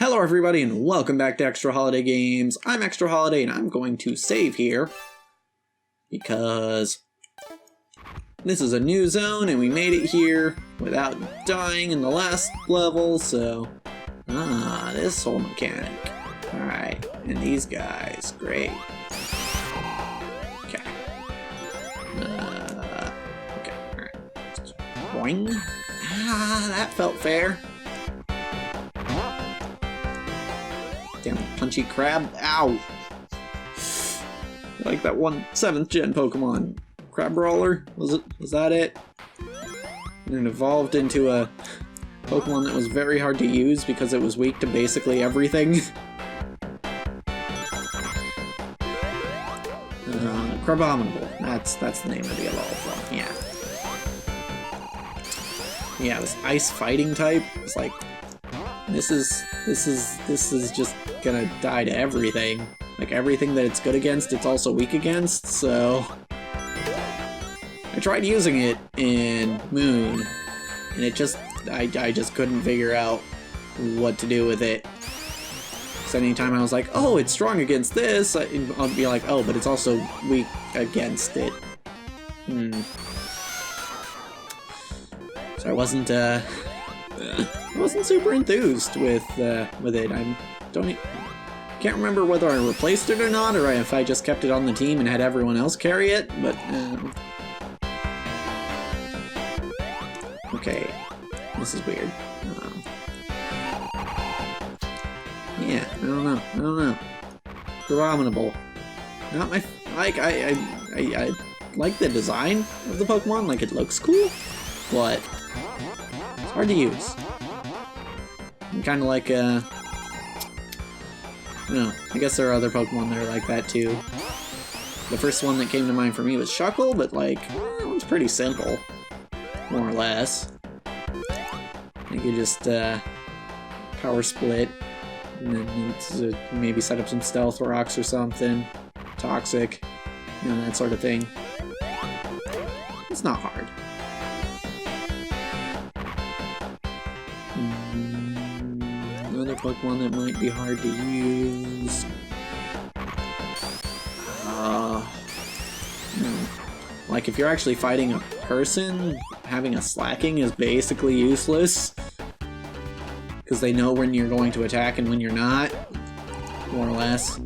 Hello everybody and welcome back to Extra Holiday Games. I'm Extra Holiday and I'm going to save here because this is a new zone and we made it here without dying in the last level, so this whole mechanic. Alright, and these guys, great. Okay. Okay, alright. Boing. That felt fair. Damn punchy crab. Ow! Like that one 7th gen Pokemon. Crab Brawler? Was that it? And it evolved into a Pokemon that was very hard to use because it was weak to basically everything. Crabominable. That's the name of the evolve one. Yeah. Yeah, this ice fighting type is like this is just gonna die to everything. Like everything that it's good against, it's also weak against, so I tried using it in Moon and it just I just couldn't figure out what to do with it. So anytime I was like, oh, it's strong against this, I'll be like, oh, but it's also weak against it. So I wasn't super enthused with it. Can't remember whether I replaced it or not, or if I just kept it on the team and had everyone else carry it. But okay, this is weird. Yeah, I don't know. Abominable. Not my like. I like the design of the Pokemon. Like it looks cool, but it's hard to use. I'm kind of like I don't know. I guess there are other Pokemon that are like that too. The first one that came to mind for me was Shuckle, but like it was pretty simple, more or less. You could just power split. And then maybe set up some stealth rocks or something. Toxic. You know, that sort of thing. It's not hard. Another Pokemon that might be hard to use. Like if you're actually fighting a person, having a slacking is basically useless. Because they know when you're going to attack and when you're not, more or less.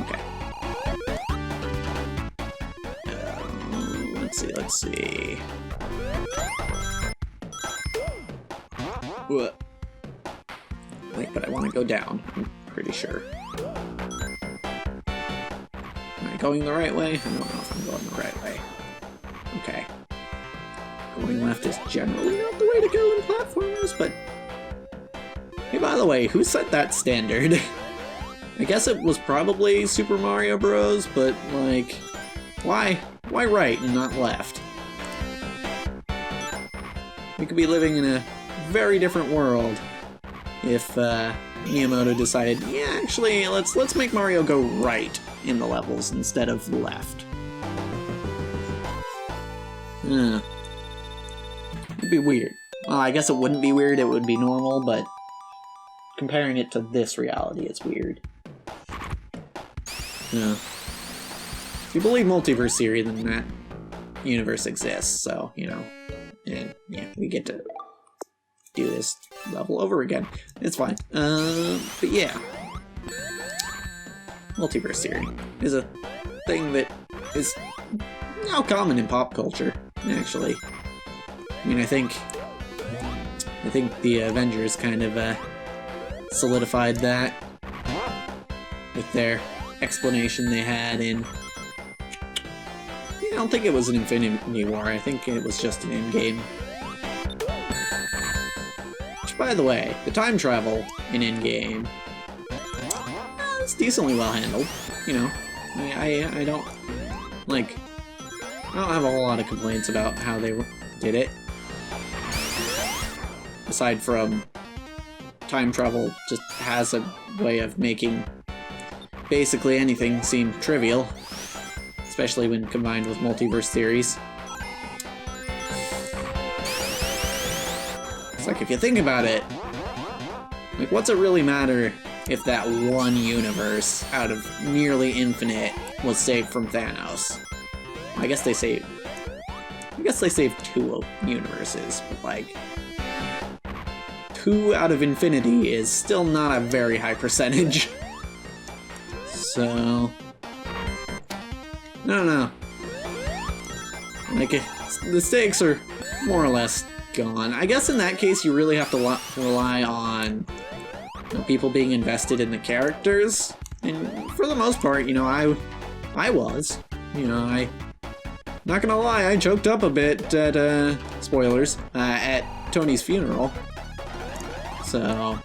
Okay. Let's see. What? Wait, but I want to go down, I'm pretty sure. Am I going the right way? I don't know if I'm going the right way. Okay. Going left is generally not the way to go in platformers, but hey, by the way, who set that standard? I guess it was probably Super Mario Bros, but like, why right and not left? We could be living in a very different world if Miyamoto decided, yeah, actually, let's make Mario go right in the levels instead of left. It'd be weird. Well, I guess it wouldn't be weird, it would be normal, but comparing it to this reality is weird. Yeah. If you believe multiverse theory, then that universe exists, so, you know, and yeah, we get to do this level over again. It's fine. But yeah. Multiverse theory is a thing that is now common in pop culture, actually. I mean, I think the Avengers kind of solidified that with their explanation they had in. I don't think it was an Infinity War. I think it was just an Endgame. Which, by the way, the time travel in Endgame, it's decently well handled. You know, I don't have a whole lot of complaints about how they did it. Aside from time travel just has a way of making basically anything seem trivial, especially when combined with multiverse theories. It's like, if you think about it, like, what's it really matter if that one universe out of nearly infinite was saved from Thanos? I guess they saved 2 universes, but like, 2 out of infinity is still not a very high percentage. So, I don't know. Like, the stakes are more or less gone. I guess in that case, you really have to rely on, you know, people being invested in the characters. And for the most part, you know, I was. You know, not gonna lie, I choked up a bit at, spoilers, at Tony's funeral. So,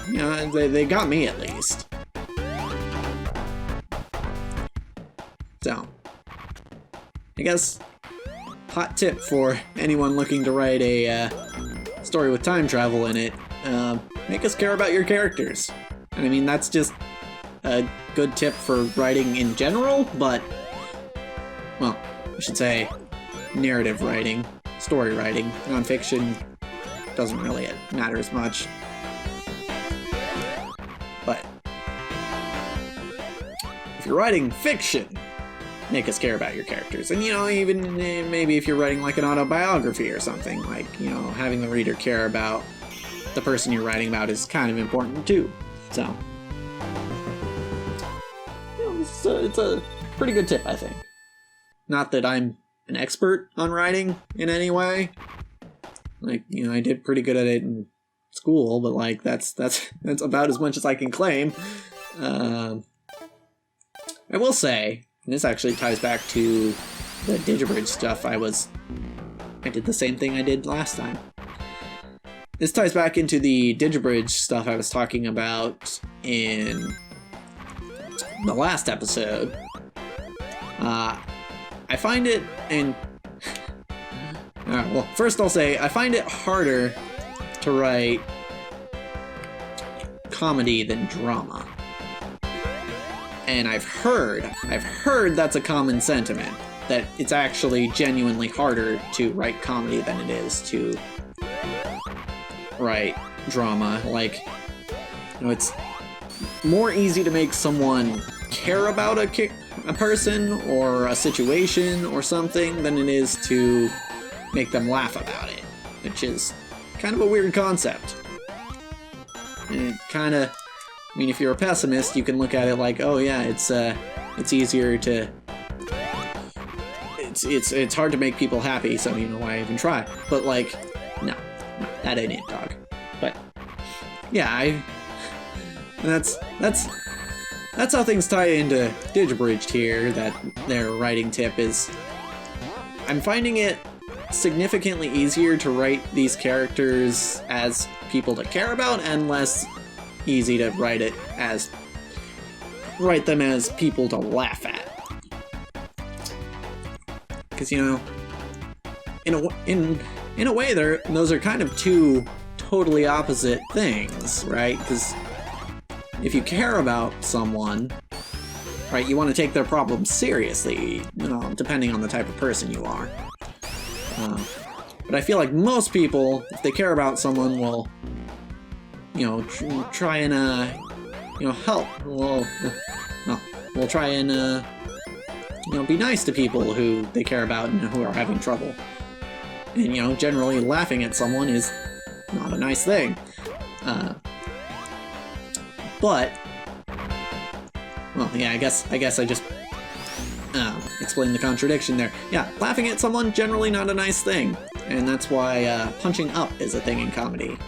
you know, they got me at least. So, I guess, hot tip for anyone looking to write a story with time travel in it, make us care about your characters. And I mean, that's just a good tip for writing in general, but, well, I should say narrative writing, story writing. Nonfiction doesn't really matter as much. But if you're writing fiction, make us care about your characters. And, you know, even maybe if you're writing like an autobiography or something, like, you know, having the reader care about the person you're writing about is kind of important too. So, you know, it's a pretty good tip, I think. Not that I'm an expert on writing in any way. Like, you know, I did pretty good at it in school, but like, that's about as much as I can claim. I will say, and this actually ties back to the Digibridge stuff, I did the same thing I did last time. This ties back into the Digibridge stuff I was talking about in the last episode. I find it, and well, first I'll say, I find it harder to write comedy than drama. And I've heard that's a common sentiment, that it's actually genuinely harder to write comedy than it is to write drama. Like, you know, it's more easy to make someone care about a person or a situation or something than it is to make them laugh about it, which is kind of a weird concept. And it kind of, I mean, if you're a pessimist, you can look at it like, oh yeah, it's easier to, it's hard to make people happy, so you know why even try. But like, no, that ain't it, dog. But yeah, that's how things tie into Digibridged here. That their writing tip is, I'm finding it significantly easier to write these characters as people to care about, and less easy to write them as people to laugh at. Because, you know, in a way, those are kind of two totally opposite things, right? Because if you care about someone, right, you want to take their problems seriously, you know, depending on the type of person you are. But I feel like most people, if they care about someone, will, you know, try and, you know, help. We'll try and, you know, be nice to people who they care about and who are having trouble. And, you know, generally laughing at someone is not a nice thing. But, well, yeah, I guess I just explained the contradiction there. Yeah, laughing at someone, generally not a nice thing. And that's why punching up is a thing in comedy.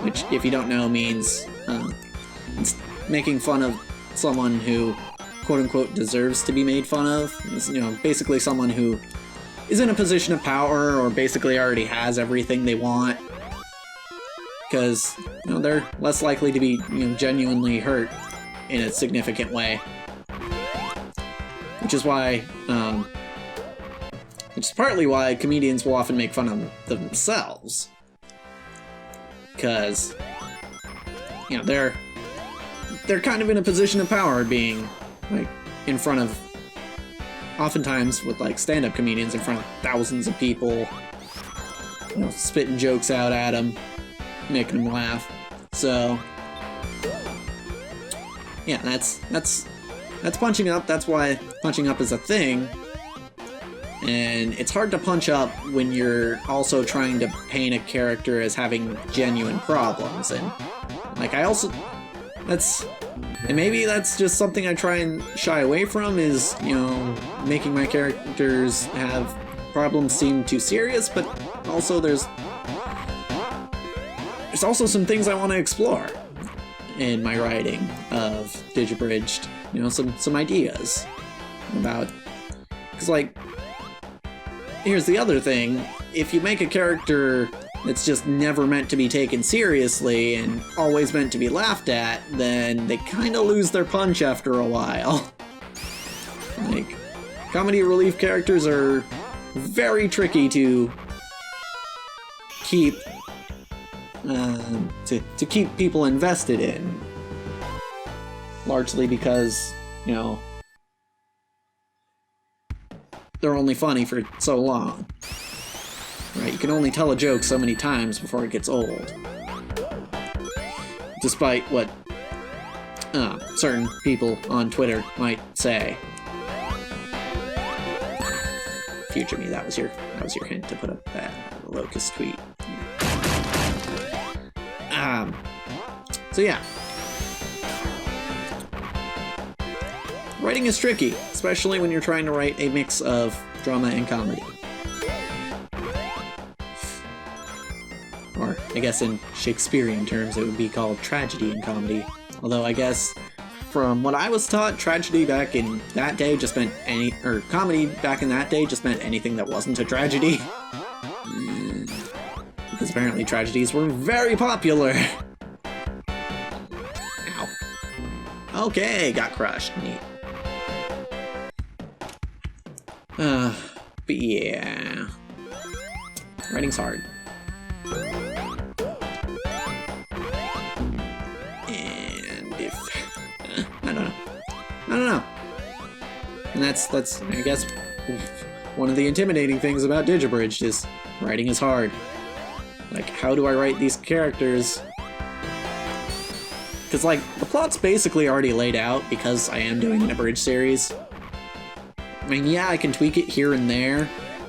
Which, if you don't know, means it's making fun of someone who, quote-unquote, deserves to be made fun of. It's, you know, basically someone who is in a position of power or basically already has everything they want. Because, you know, they're less likely to be, you know, genuinely hurt in a significant way. Which is why, which is partly why comedians will often make fun of themselves. Because, you know, they're kind of in a position of power, being, like, in front of, oftentimes with, like, stand-up comedians, in front of thousands of people you know, spitting jokes out at him, making him laugh. So yeah, that's punching up. That's why punching up is a thing. And it's hard to punch up when you're also trying to paint a character as having genuine problems. And like, and maybe that's just something I try and shy away from, is, you know, making my characters have problems seem too serious, but also there's also some things I want to explore in my writing of Digibridged, you know, some ideas about, because like, here's the other thing, if you make a character that's just never meant to be taken seriously and always meant to be laughed at, then they kind of lose their punch after a while. Like, comedy relief characters are very tricky to keep to keep people invested in, largely because, you know, they're only funny for so long. Right, you can only tell a joke so many times before it gets old. Despite what certain people on Twitter might say. Future me, that was your hint to put up that locust tweet. So yeah. Writing is tricky, especially when you're trying to write a mix of drama and comedy. Or, I guess in Shakespearean terms, it would be called tragedy and comedy. Although, I guess, from what I was taught, tragedy back in that day just meant comedy back in that day just meant anything that wasn't a tragedy. Because apparently tragedies were very popular. Ow. Okay, got crushed. Neat. But yeah. Writing's hard. And if I don't know. And that's I guess one of the intimidating things about Digibridged is writing is hard. Like, how do I write these characters? Because like the plot's basically already laid out because I am doing an abridged series. I mean, yeah, I can tweak it here and there,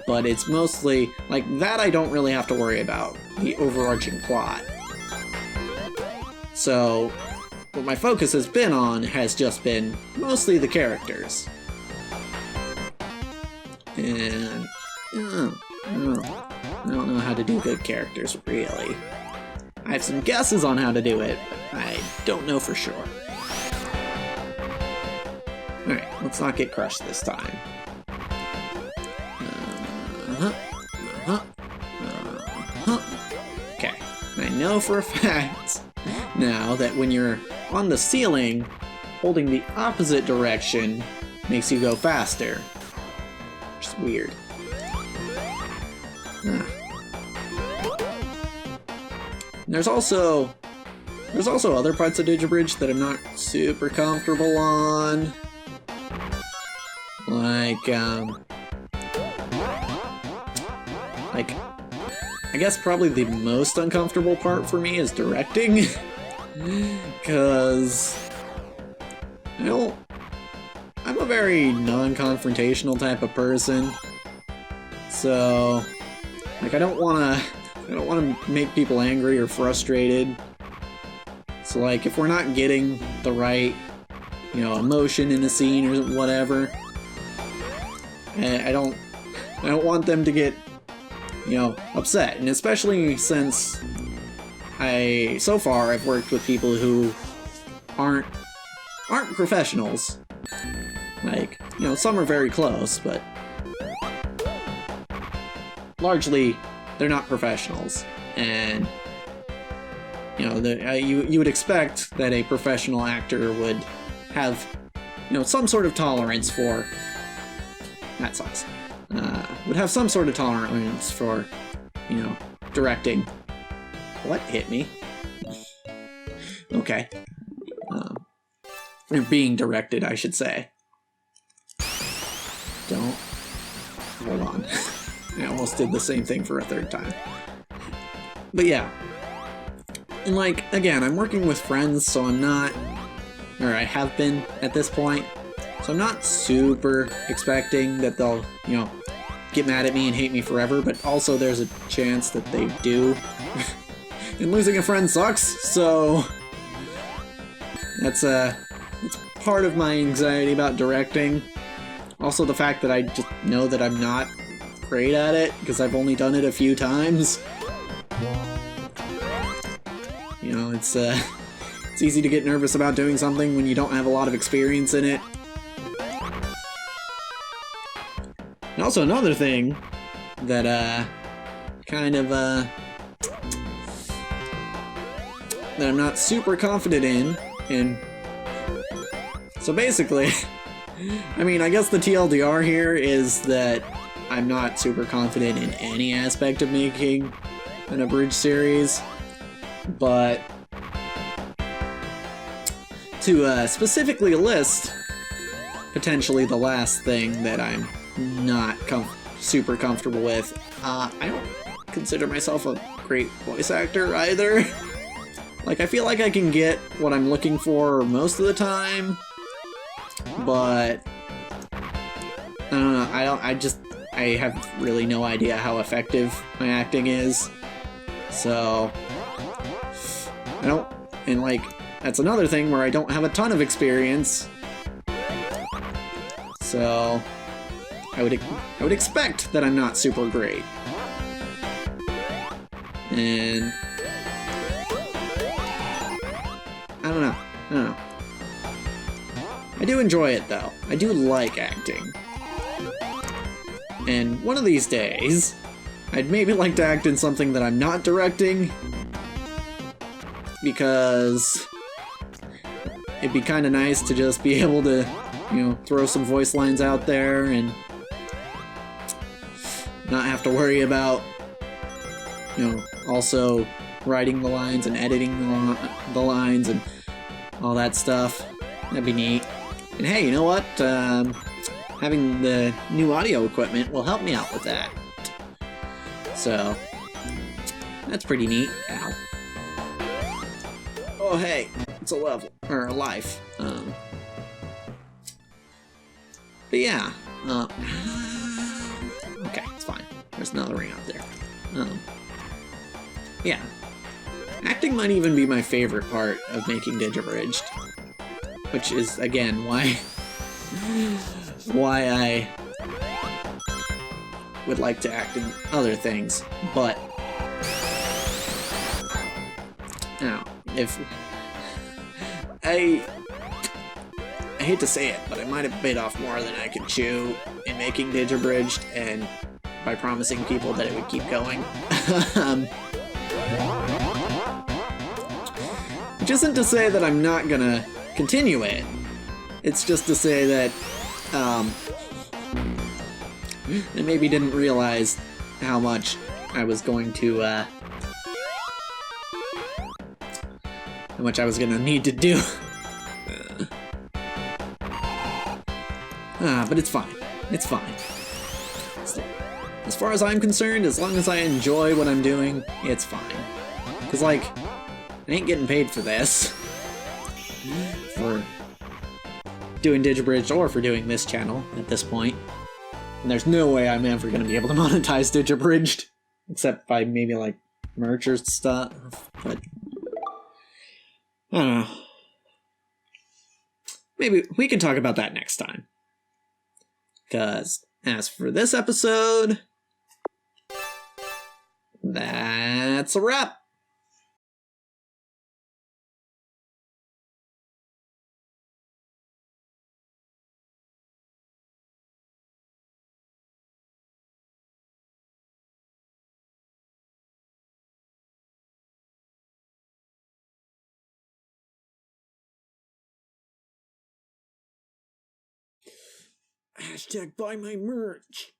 but it's mostly, like, that I don't really have to worry about, the overarching plot. So, what my focus has been on has just been mostly the characters. And, I don't know how to do good characters, really. I have some guesses on how to do it, but I don't know for sure. Alright, let's not get crushed this time. Okay, I know for a fact now that when you're on the ceiling, holding the opposite direction makes you go faster. Which is weird. There's also other parts of Digibridge that I'm not super comfortable on. Like, I guess probably the most uncomfortable part for me is directing. Because I'm a very non-confrontational type of person. So, like, I don't want to make people angry or frustrated. So, like, if we're not getting the right, emotion in a scene or whatever, I don't want them to get, upset. And especially since so far I've worked with people who aren't professionals. Like, some are very close, but largely they're not professionals. And you would expect that a professional actor would have some sort of tolerance for that sucks. Would have some sort of tolerance for directing. What hit me? Okay. Or being directed, I should say. Don't. Hold on. I almost did the same thing for a third time. But yeah. And like, again, I'm working with friends, so I'm not, or I have been at this point, so I'm not super expecting that they'll, you know, get mad at me and hate me forever, but also there's a chance that they do. And losing a friend sucks, so that's part of my anxiety about directing. Also the fact that I just know that I'm not great at it, because I've only done it a few times. You know, it's easy to get nervous about doing something when you don't have a lot of experience in it. And also another thing that kind of that I'm not super confident in, and so basically, I mean, I guess the TLDR here is that I'm not super confident in any aspect of making an abridged series, but to specifically list potentially the last thing that I'm not super comfortable with, I don't consider myself a great voice actor either. Like, I feel like I can get what I'm looking for most of the time, but I don't know, I have really no idea how effective my acting is, so I don't, and like, that's another thing where I don't have a ton of experience, so I would expect that I'm not super great. And I don't know. I do enjoy it though. I do like acting. And one of these days, I'd maybe like to act in something that I'm not directing, because it'd be kind of nice to just be able to, you know, throw some voice lines out there and not have to worry about, you know, also writing the lines and editing the lines and all that stuff. That'd be neat. And hey, you know what? Having the new audio equipment will help me out with that. So, that's pretty neat. Ow. Oh hey, it's a level, or a life. But yeah, okay, it's fine. There's another ring out there. Yeah. Acting might even be my favorite part of making Digibridged, which is, again, why I would like to act in other things, but now, if I hate to say it, but I might have bit off more than I could chew in making Digibridged, and by promising people that it would keep going. Which isn't to say that I'm not gonna continue it. It's just to say that I maybe didn't realize how much I was going to how much I was gonna need to do. But it's fine. It's fine. As far as I'm concerned, as long as I enjoy what I'm doing, it's fine. Cause like, I ain't getting paid for this. For doing Digibridged or for doing this channel at this point. And there's no way I'm ever gonna be able to monetize Digibridged. Except by maybe like merch or stuff, but I don't know. Maybe we can talk about that next time. Cause as for this episode, that's a wrap. Hashtag buy my merch.